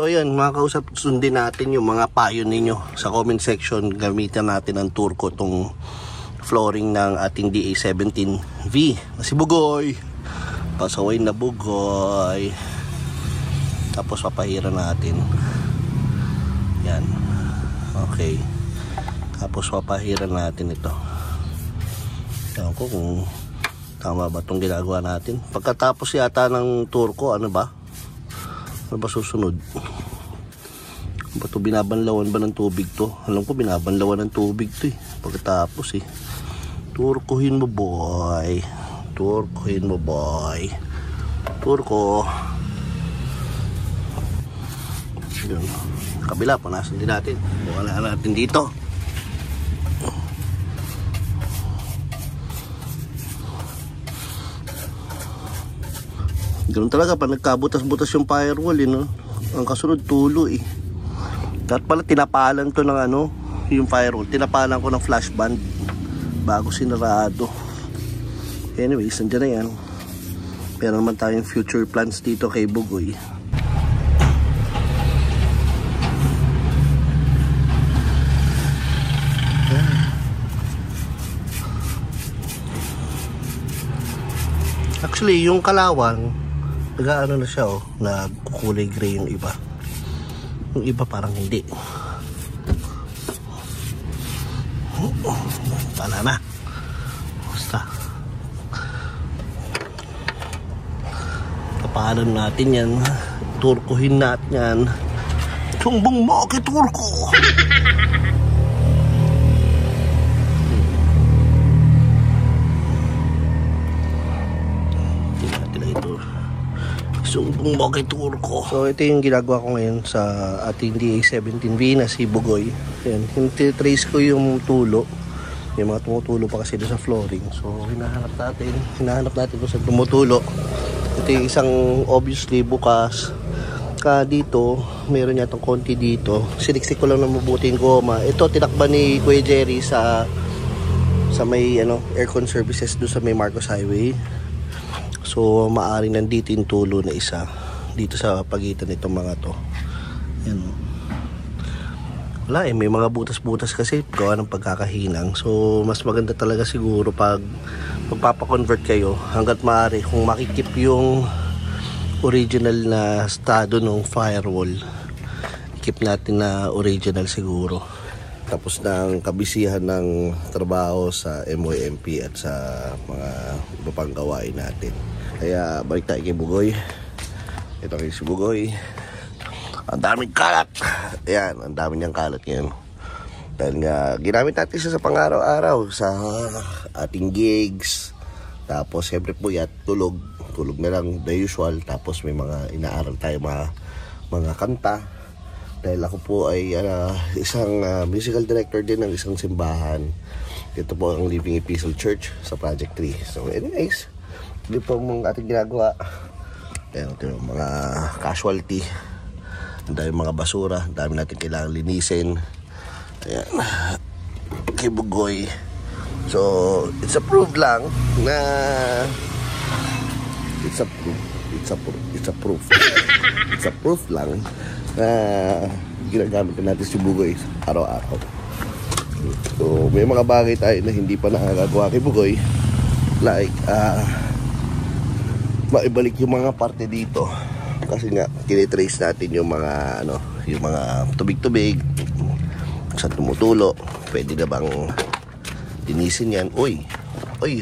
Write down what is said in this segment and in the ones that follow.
So ayan mga kausap, sundin natin yung mga payo ninyo sa comment section. Gamitan natin ng Turco tong flooring ng ating DA17V. Si Bugoy, pasaway na Bugoy. Tapos papahiran natin. Yan. Okay. Tapos papahiran natin ito. Ewan ko kung tama ba itong ginagawa natin. Pagkatapos yata ng Turco, ano ba? Ano ba susunod? Ba ito, binabanlawan ba ng tubig to? Alam ko binabanlawan ng tubig to eh. Pagkatapos eh. Turkuhin mo boy. Turkuhin mo boy. Turko. Yun. Kabila, punasan din natin. Wala natin dito. Ganun talaga pag nagkabutas-butas yung firewall no? Ang kasunod tulo eh. Dapat pala tinapalan to ng ano, yung firewall, tinapalan ko ng flash band bago sinarado. Anyways, nandiyan na yan. Pero naman tayong future plans dito kay Bugoy. Actually, yung kalawang nag-ano na siya nagkukulay gray yung iba. Yung iba parang hindi. Wala na. Basta. Kapalan natin yan. Turkuhin natin yan. Sumbong mo kay Turko. Sumbong mo kay Turco. So ito yung ginagawa ko ngayon sa ating DA17V na si Bugoy. Ayan, trace ko yung tulo. May mga tumutulo pa kasi doon sa flooring. So hinahanap natin kung saan tumutulo. Ito yung isang obviously bukas. Dito, meron yatang konti dito. Siniksik ko lang na mabuting goma. Ito tinakba ni Kuya Jerry sa may aircon services doon sa may Marcos Highway. So maaari nandito yung tulo na isa dito sa pagitan nitong mga to. Yan. Wala may mga butas-butas kasi gawa ng pagkakahinang. So mas maganda talaga siguro pag magpapa-convert kayo hanggat maaari kung makikip yung original na estado ng firewall. Keep natin na original siguro. Tapos ng kabisihan ng trabaho sa MYMP at sa mga iba pang gawain natin. Kaya balik tayo kay Bugoy. Ito kay si Bugoy. Ang daming kalat. Ayan, ang dami niyang kalat ngayon. Dahil nga ginamit natin siya sa pang-araw-araw, sa ating gigs. Tapos siyempre po yan, tulog na lang the usual. Tapos may mga inaaral tayo mga kanta. Dahil ako po ay isang musical director din ng isang simbahan. Ito po ang Living Epistle Church sa Project 3. So anyways, ito po mga ating ginagawa. Ayan, ito yung mga casualty. Ang dami mga basura. Ang dami natin kailangan linisin. Ayan. Kay Bugoy. So it's a proof lang na it's a proof lang na ginagamit natin si Bugoy araw-araw. So may mga bagay tayo na hindi pa nakagagawa kay Bugoy, like maibalik yung mga parte dito kasi nga kinitrace natin yung mga yung mga tubig-tubig sa tumutulo. Pwede na bang linisin yan? Uy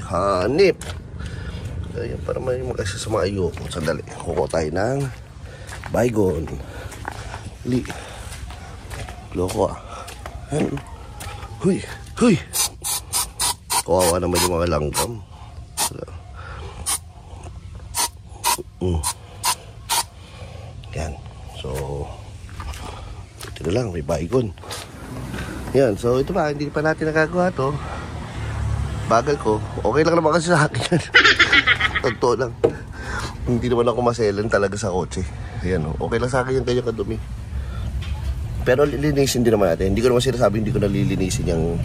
hanip. Ayan, para may mag-isa sa mga ayoko. Sandali, kukuha tayo ng baygon. Loko Huy. Kawawa naman yung mga langgam. Yan. So ito na lang, may baygon. Yan, so ito ba, hindi pa natin nagagawa to. Bagal ko. Okay lang naman kasi sa akin. Totoo lang. Hindi naman ako maselan talaga sa kotse. Ayan, okay lang sa akin yung kanya kadumi. Pero lilinisin din naman natin. Hindi ko naman sinasabi hindi ko nalilinisin yung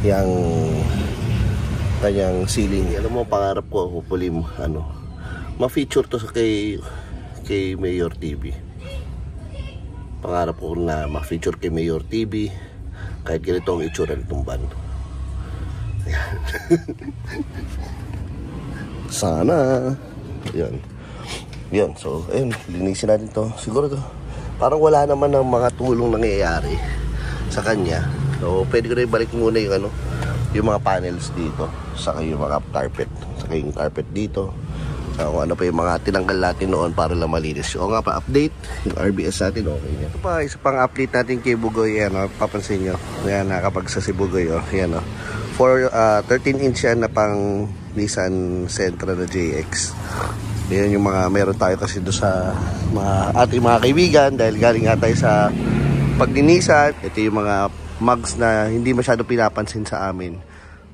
yung kanyang ceiling. Alam mo, pangarap ko, hopefully ma-feature to sa kay Mayor TV. Pangarap ko na ma-feature kay Mayor TV. Kahit ganito ang itsura nitong van. Ayan. Sana. Ayan. Yun, so, ayun, linisin natin to. Siguro to, parang wala naman ng mga tulong nangyayari sa kanya. So, pwede ko na ibalik muna yung ano, yung mga panels dito. Saka yung mga carpet. Saka yung carpet dito. Saka kung ano pa yung mga tinanggal natin noon para lang malinis. O nga pa, update. Yung RBS natin, okay na. Ito pa, isa pang update natin kay Bugoy. Yan, papansin nyo. Yan, nakapagsa si Bugoy. Yan, 13-inch yan na pang Nissan Sentra na JX. Yan yung mga meron tayo kasi doon sa ating mga kaibigan. Dahil galing nga tayo sa paglinisan. Ito yung mga mugs na hindi masyado pinapansin sa amin.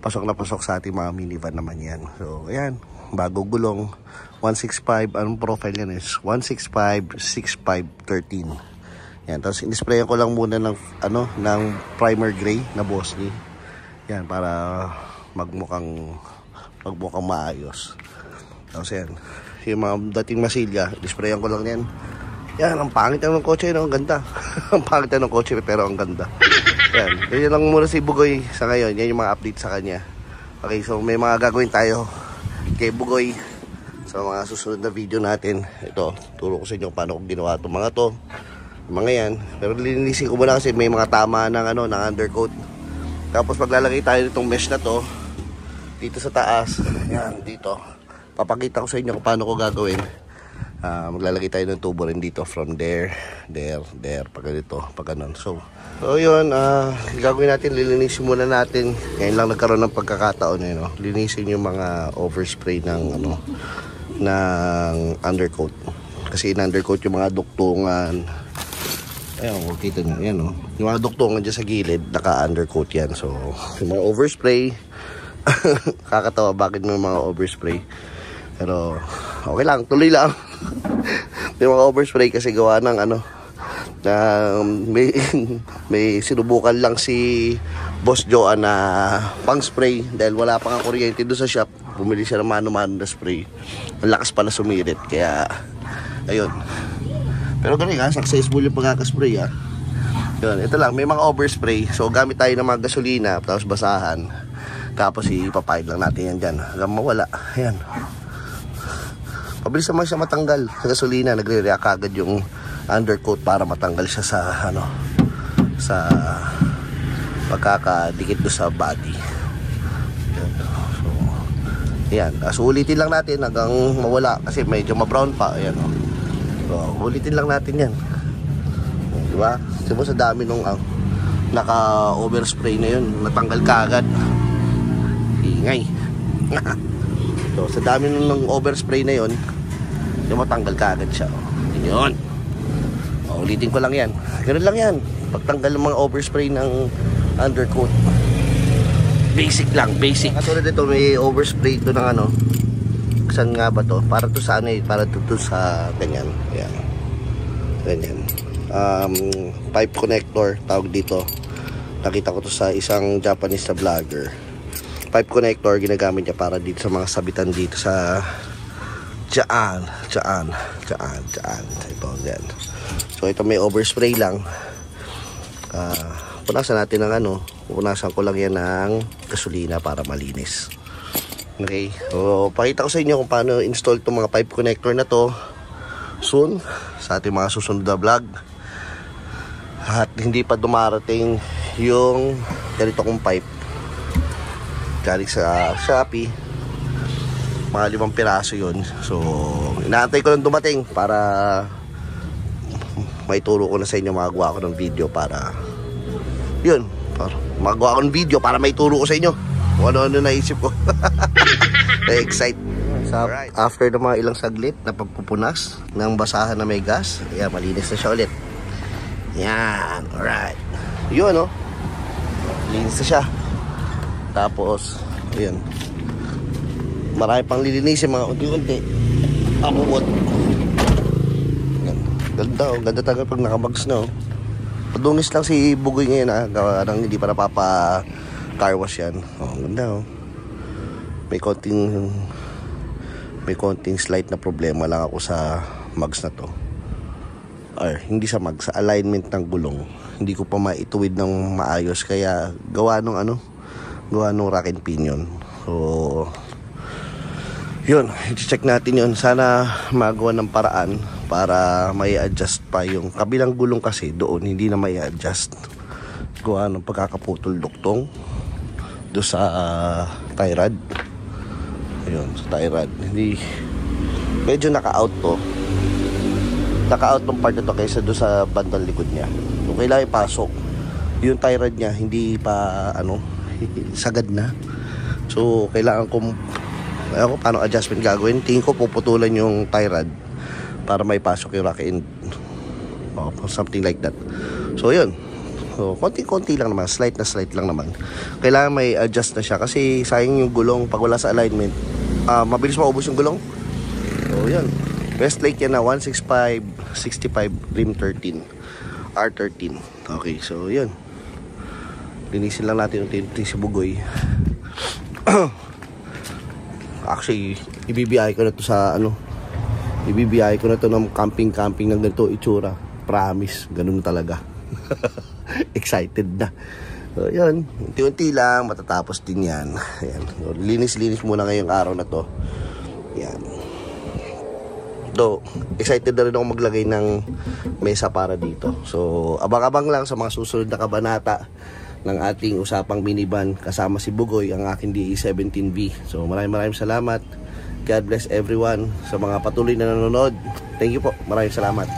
Pasok na pasok sa ating mga minivan naman yan. So, ayan. Bago gulong. 165. Anong profile yan is? 165, 65, 13. Yan. Tapos, in-sprayan ko lang muna ng, ng primer gray na Bosley. Yan. Para magmukhang maayos. Tapos, yan. Yung mga dating masilya, in-sprayan ko lang yan. Yan. Ang pangit ng kotse. Ang ganda. Ang pangit ng kotse pero ang ganda. Yan. Yan lang muna si Bugoy sa ngayon. Yan yung mga update sa kanya. Okay, so may mga gagawin tayo kay Bugoy sa mga susunod na video natin. Ito, turo ko sa inyo paano ko ginawa itong mga to. Yung mga yan. Pero linisin ko muna kasi may mga tama ng, ng undercoat. Tapos maglalagay tayo nitong mesh na to dito sa taas. Yan, dito. Papakita ko sa inyo kung paano ko gagawin. Maglalagay tayo ng tubo rin dito from there, pag ganito, pag ganun. So yun, gagawin natin, lilinisin muna natin. Ngayon lang nagkaroon ng pagkakataon yun, linisin yung mga overspray ng ng undercoat. Kasi in-undercoat yung mga duktungan. Ayun, kita nyo, yan yung mga duktungan dyan sa gilid, naka-undercoat yan. So yung mga overspray, kakatawa bakit may mga overspray. Pero okay lang, tuloy lang. Yung mga overspray kasi gawa ng may sinubukan lang si Boss Joan na pang spray dahil wala pang kuryente doon sa shop. Bumili siya ng mano-mano na spray. Ang lakas pala sumirit, kaya ayun. Pero ganun nga, successful yung pagkakaspray Yun, ito lang, may mga overspray. So gamit tayo ng mga gasolina tapos basahan. Tapos ipapahid lang natin yan dyan hanggang mawala. Ayan. Pabilis naman siya matanggal. Sa gasolina, nagre-react agad yung undercoat para matanggal siya sa sa pagkakadikit do sa body. So, ayan. So, ulitin lang natin hanggang mawala kasi medyo ma-brown pa. Ayan, So, ulitin lang natin yan. Diba? Diba sa dami nung naka-overspray na yun, natanggal ka agad. Ingay. So, sa dami ng overspray na yon, yung matanggal ka agad siya. Yun. Ulitin ko lang yan. Ganun lang yan. Pagtanggal ng mga overspray ng undercoat. Basic lang, basic. Katulad dito, may overspray ito ng saan nga ba to? Para to sa para to sa ganyan. Ayan. Ganyan. Pipe connector, tawag dito. Nakita ko to sa isang Japanese na vlogger. Pipe connector ginagamit niya para dito sa mga sabitan dito sa dyan. Ito, yan. So ito may overspray lang. Punasan natin ng punasan ko lang yan ng gasolina para malinis. Okay, so pakita ko sa inyo kung paano install itong mga pipe connector na to soon sa ating mga susunod na vlog. At hindi pa dumarating yung ganito kong pipe galing sa Shopee, mga 5 piraso yun. So inaantay ko lang dumating para may turo ko na sa inyo, magagawa ko ng video para yun, magagawa ko ng video para may turo ko sa inyo kung ano-ano naisip ko. Na-excite. After ng mga ilang saglit na pagpupunas ng basahan na may gas, ayan, malinis na siya ulit. Yan, alright. Yun, linis na siya. Tapos, ayan, marami pang lilinisin, mga unti-unti. Abubot. Ganda, ganda talaga pag nakabags na. Padungis lang si Bugoy ngayon, gawa nang hindi pa napapa car wash yan. Ganda, may konting slight na problema lang ako sa mugs na to. or hindi sa sa alignment ng gulong. Hindi ko pa maituwid ng maayos, kaya gawa nung rack and pinion. So yun, i-check natin yun. Sana magawa ng paraan para may adjust pa yung kabilang gulong, kasi doon hindi na may adjust. Gawa ng pagkakaputol duktong do sa tie rod. Ayun, sa tie rod. Hindi, medyo naka-out to. Naka-out ng part na to kaysa do sa bandang likod niya. So kailangan ipasok. Yung tie rod niya hindi pa sagad na. So kailangan kong paano adjustment gagawin. Tingin ko puputulan yung tie rod para may pasok yung rack end, something like that. So yun, so konti-konti lang naman, slight lang naman. Kailangan may adjust na siya kasi sayang yung gulong pag wala sa alignment. Mabilis maubos yung gulong. So yun, Westlake yan na 165/65 rim 13 R13. Okay, so yun, linisin lang natin yung si Bugoy. Actually, ibibiyahe ko na to sa ibibiyahe ko na to ng camping ng ganito itsura. Promise, ganun talaga. Excited na. So yun, unti-unti lang matatapos din yan. Ayan. So, linis muna ngayong araw na to. Yan. So, excited na rin ako maglagay ng mesa para dito. So, abang-abang lang sa mga susunod na kabanata ng ating usapang minivan kasama si Bugoy, ang aking DE17V. So, maraming salamat. God bless everyone sa mga patuloy na nanonood. Thank you po. Maraming salamat.